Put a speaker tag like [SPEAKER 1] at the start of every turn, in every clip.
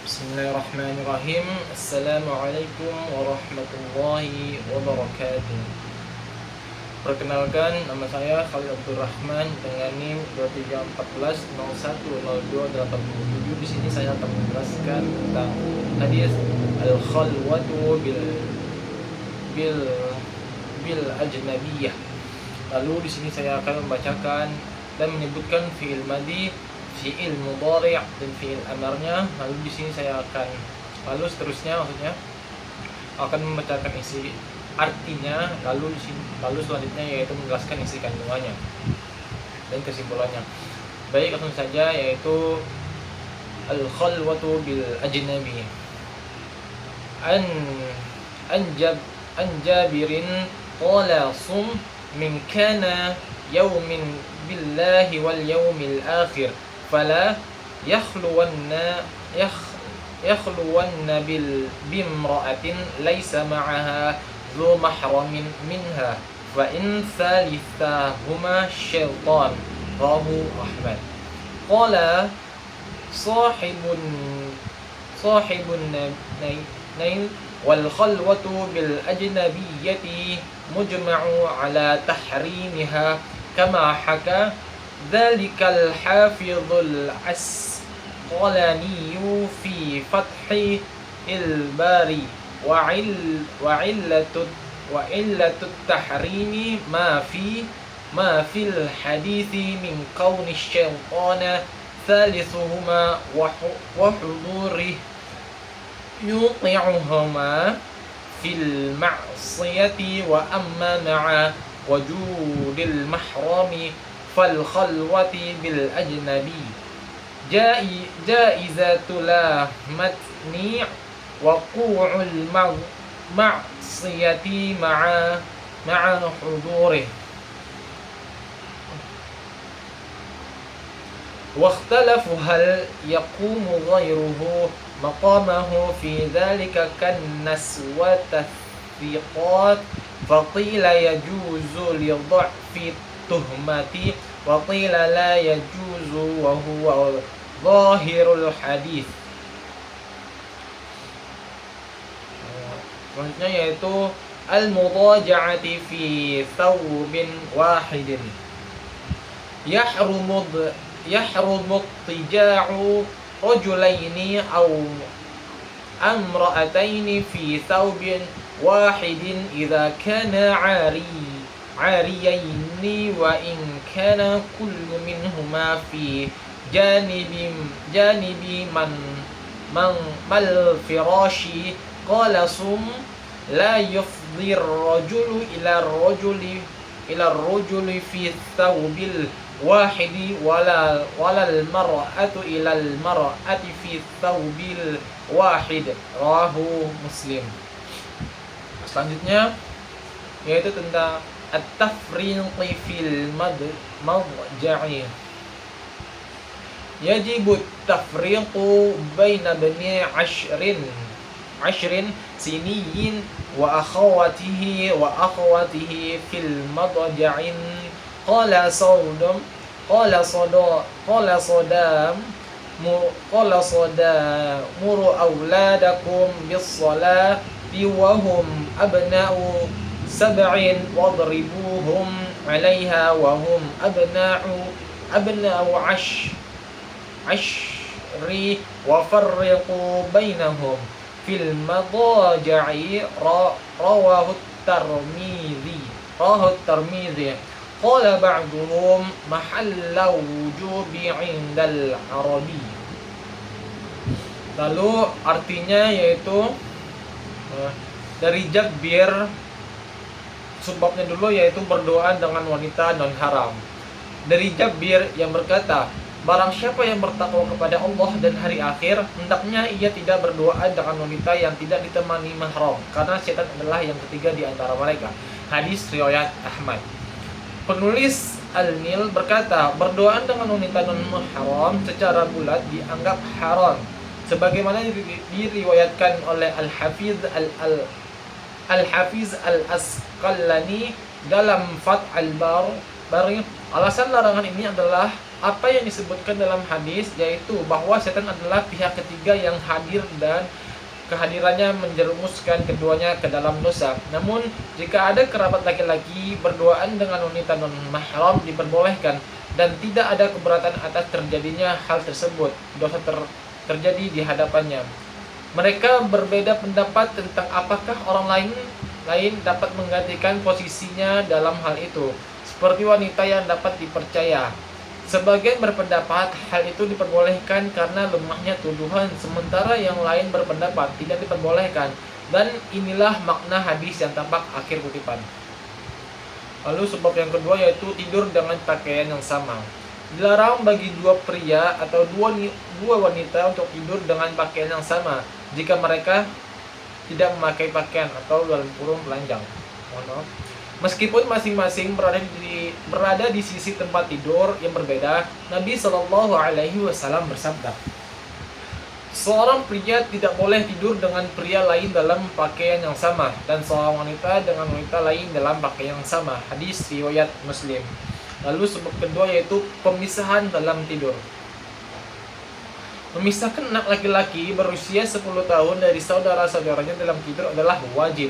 [SPEAKER 1] Bismillahirrahmanirrahim. Assalamualaikum warahmatullahi wabarakatuh. Perkenalkan, nama saya Khalil Abdul Rahman dengan NIM 2314010287. Di sini saya akan menjelaskan tentang hadis al-khalwatu bil bil ajnabiyah. Lalu di sini saya akan membacakan dan menyebutkan fi'il madhi, fi'il mudhari' dan fi'il amarnya. Lalu di sini saya akan seterusnya maksudnya akan membacakan isi artinya, lalu selanjutnya yaitu menjelaskan isi kandungannya dan kesimpulannya. Baik, langsung saja, yaitu al-khalwatu bil ajnabi. An Jabirin qala sum min kana yawmin billahi wal yawmil akhir fala yakhluwanna bimra'atin laysa ma'aha ذو محرم منها فإن ثالثهما الشيطان. رواه أحمد. قال صاحب النيل والخلوة بالأجنبية مجمع على تحريمها كما حكى ذلك الحافظ العسقلاني في فتح الباري. وعلة التحريم ما في الحديث من كون الشيطان ثالثهما وحضوره يطيعهما في المعصية. وأما مع وجود المحرم فالخلوة بالأجنبي جائزة لا متنيع وقوع المعصية مع حضوره. واختلفوا هل يقوم غيره مقامه في ذلك كالنسوة الثقات، فقيل يجوز لضعف التهمة وقيل لا يجوز وهو ظاهر الحديث. Selanjutnya yaitu al-mudaja'ati fi thawbin wahidin. Yahrumu tija'u rajulaini aw amra'ataini fi thawbin wahidin idza kana 'ariyaini wa in kana kullu minhuma fi janibi man mal firashi. Qala sum la yufdi ar-rajulu ila ar-rajuli fi thawbil wahidi wala al-mar'atu ila al-mar'ati fi thawbil wahid. Rawahu Muslim. Selanjutnya yaitu tentang at-tafriqi fil madja'i. Yajibu at-tafriqu baina bani 10 siniyin wa akhawatihi fil madja'in. Qala muru awladakum bis salati wa hum abna'u sab'in wadribuhum 'alayha wa hum abna'u 'ashri wa farriqu bainahum fil madaja'i. Rawahu at-Tirmidzi. Qala ba'duhum mahalla wujubi 'indal Arabi. Lalu artinya yaitu dari Jabir, subbabnya dulu yaitu berdoa dengan wanita non haram. Dari Jabir yang berkata, barang siapa yang bertakwa kepada Allah dan hari akhir, hendaknya ia tidak berdoa dengan wanita yang tidak ditemani mahram, karena setan adalah yang ketiga di antara mereka. Hadis riwayat Ahmad. Penulis Al-Nil berkata, berdoa dengan wanita non-mahram secara bulat dianggap haram, sebagaimana diriwayatkan oleh Al-Hafiz Al-Asqalani dalam Fath al-Bari. Alasan larangan ini adalah apa yang disebutkan dalam hadis, yaitu bahwa setan adalah pihak ketiga yang hadir dan kehadirannya menjerumuskan keduanya ke dalam dosa. Namun, jika ada kerabat laki-laki berduaan dengan wanita non-mahram diperbolehkan dan tidak ada keberatan atas terjadinya hal tersebut. Dosa terjadi di hadapannya. Mereka berbeda pendapat tentang apakah orang lain dapat menggantikan posisinya dalam hal itu, seperti wanita yang dapat dipercaya. Sebagian berpendapat hal itu diperbolehkan karena lemahnya tuduhan, sementara yang lain berpendapat tidak diperbolehkan. Dan inilah makna hadis yang tampak akhir kutipan. Lalu sebab yang kedua yaitu tidur dengan pakaian yang sama. Dilarang bagi dua pria atau dua wanita untuk tidur dengan pakaian yang sama jika mereka tidak memakai pakaian atau dalam kurung telanjang. Meskipun masing-masing berada di sisi tempat tidur yang berbeda, Nabi Shallallahu Alaihi Wasallam bersabda, seorang pria tidak boleh tidur dengan pria lain dalam pakaian yang sama, dan seorang wanita dengan wanita lain dalam pakaian yang sama. Hadis riwayat Muslim. Lalu sebab kedua yaitu pemisahan dalam tidur. Memisahkan anak laki-laki berusia 10 tahun dari saudara-saudaranya dalam tidur adalah wajib.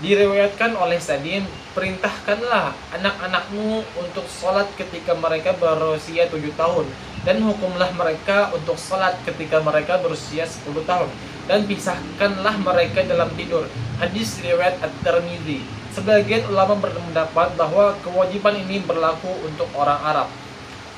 [SPEAKER 1] Diriwayatkan oleh Sadin, perintahkanlah anak-anakmu untuk sholat ketika mereka berusia 7 tahun, dan hukumlah mereka untuk sholat ketika mereka berusia 10 tahun, dan pisahkanlah mereka dalam tidur. Hadis riwayat At-Tirmidzi. Sebagian ulama berpendapat bahwa kewajiban ini berlaku untuk orang Arab.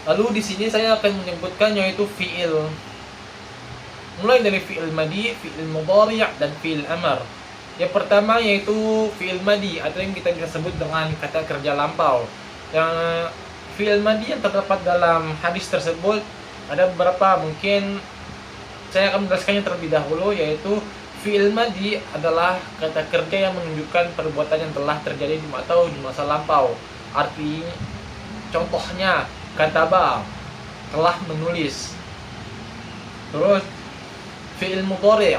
[SPEAKER 1] Lalu di sini saya akan menyebutkan yaitu fi'il. Mulai dari fi'il madi, fi'il mudhari' dan fi'il amar. Yang pertama yaitu fi'il madi atau yang kita bisa sebut dengan kata kerja lampau. Yang fi'il madi yang terdapat dalam hadis tersebut ada beberapa, mungkin saya akan menjelaskannya terlebih dahulu, yaitu fi'il madi adalah kata kerja yang menunjukkan perbuatan yang telah terjadi atau di masa lampau. Artinya contohnya kataba, telah menulis. Terus fi'il mudhari'.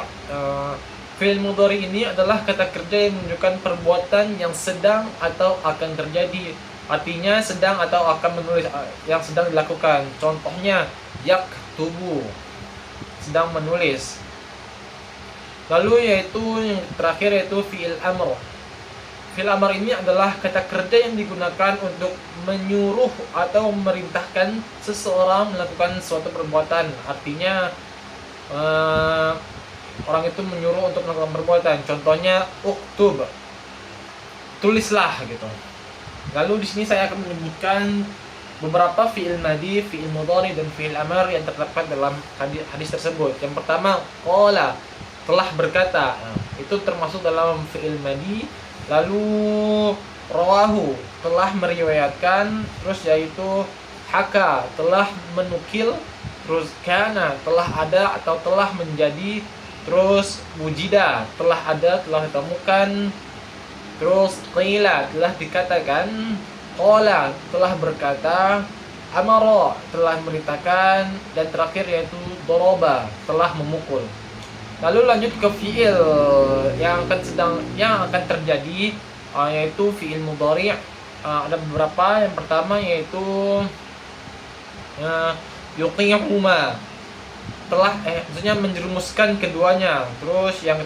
[SPEAKER 1] Fi'il mudhari' ini adalah kata kerja yang menunjukkan perbuatan yang sedang atau akan terjadi. Artinya sedang atau akan menulis, yang sedang dilakukan. Contohnya yaktubu, sedang menulis. Lalu yaitu yang terakhir yaitu fi'il amr. Fi'il amr ini adalah kata kerja yang digunakan untuk menyuruh atau memerintahkan seseorang melakukan suatu perbuatan. Artinya orang itu menyuruh untuk melakukan perbuatan. Contohnya uktub, tulislah gitu. Lalu di sini saya akan menyebutkan beberapa fi'il madi, fi'il mudhari dan fi'il amr yang terdapat dalam hadis tersebut. Yang pertama, qala, telah berkata. Nah, itu termasuk dalam fi'il madi. Lalu rawahu, telah meriwayatkan. Terus yaitu haka, telah menukil. Terus kana, telah ada atau telah menjadi. Terus wujida, telah ada, telah ditemukan. Terus qila, telah dikatakan. Qala, telah berkata. Amara, telah merintahkan. Dan terakhir yaitu doroba, telah memukul. Lalu lanjut ke fi'il yang akan terjadi, yaitu fi'il mudhari'. Ada beberapa. Yang pertama yaitu yuqihuma, telah maksudnya menjerumuskan keduanya. Terus yang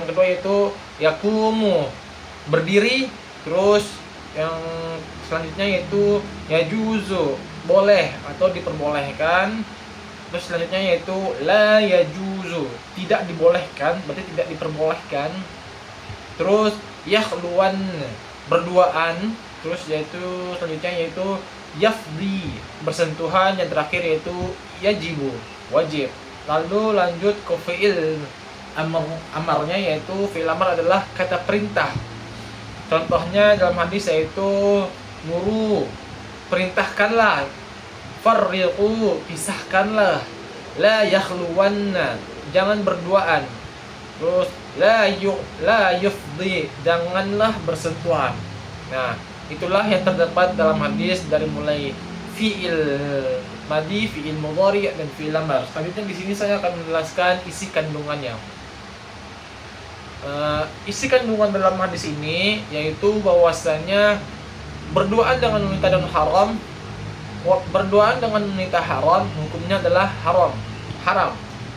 [SPEAKER 1] kedua yaitu yakumu, berdiri. Terus yang selanjutnya yaitu yajuzu, boleh atau diperbolehkan. Terus selanjutnya yaitu la yajuzu, tidak dibolehkan, berarti tidak diperbolehkan. Terus yakhluwan, berduaan. Terus yaitu selanjutnya yaitu yafdi, bersentuhan. Yang terakhir yaitu yajibu, wajib. Lalu lanjut ke fi'il amarnya, yaitu fi'il amar adalah kata perintah. Contohnya dalam hadis yaitu muru, perintahkanlah. Farriqu, pisahkanlah. La yakhluwanna, jangan berduaan. Terus la yufdi, janganlah bersentuhan. Nah, itulah yang terdapat dalam hadis dari mulai fi'il madi, fi'il mudhari' dan fi'il amr. Selanjutnya di sini saya akan menjelaskan isi kandungannya. Isi kandungan dalam hadis ini yaitu bahwasanya berduaan dengan wanita dan haram Berduaan dengan wanita haram hukumnya adalah haram.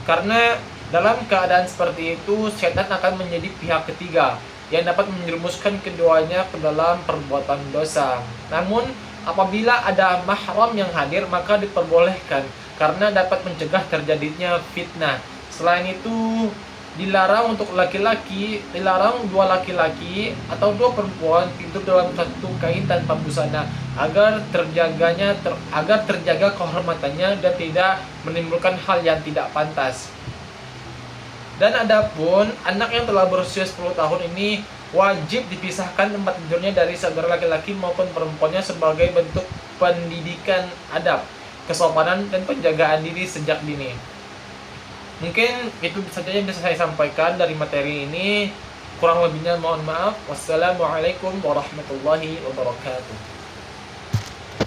[SPEAKER 1] Karena dalam keadaan seperti itu setan akan menjadi pihak ketiga yang dapat menjerumuskan keduanya ke dalam perbuatan dosa. Namun apabila ada mahram yang hadir maka diperbolehkan karena dapat mencegah terjadinya fitnah. Selain itu dilarang untuk dilarang dua laki-laki atau dua perempuan tidur dalam satu kain tanpa busana agar terjaga kehormatannya dan tidak menimbulkan hal yang tidak pantas. Dan adapun anak yang telah berusia 10 tahun ini wajib dipisahkan tempat tidurnya dari saudara laki-laki maupun perempuannya sebagai bentuk pendidikan adab, kesopanan dan penjagaan diri sejak dini. Mungkin itu saja yang bisa saya sampaikan dari materi ini. Kurang lebihnya mohon maaf. Wassalamualaikum warahmatullahi wabarakatuh.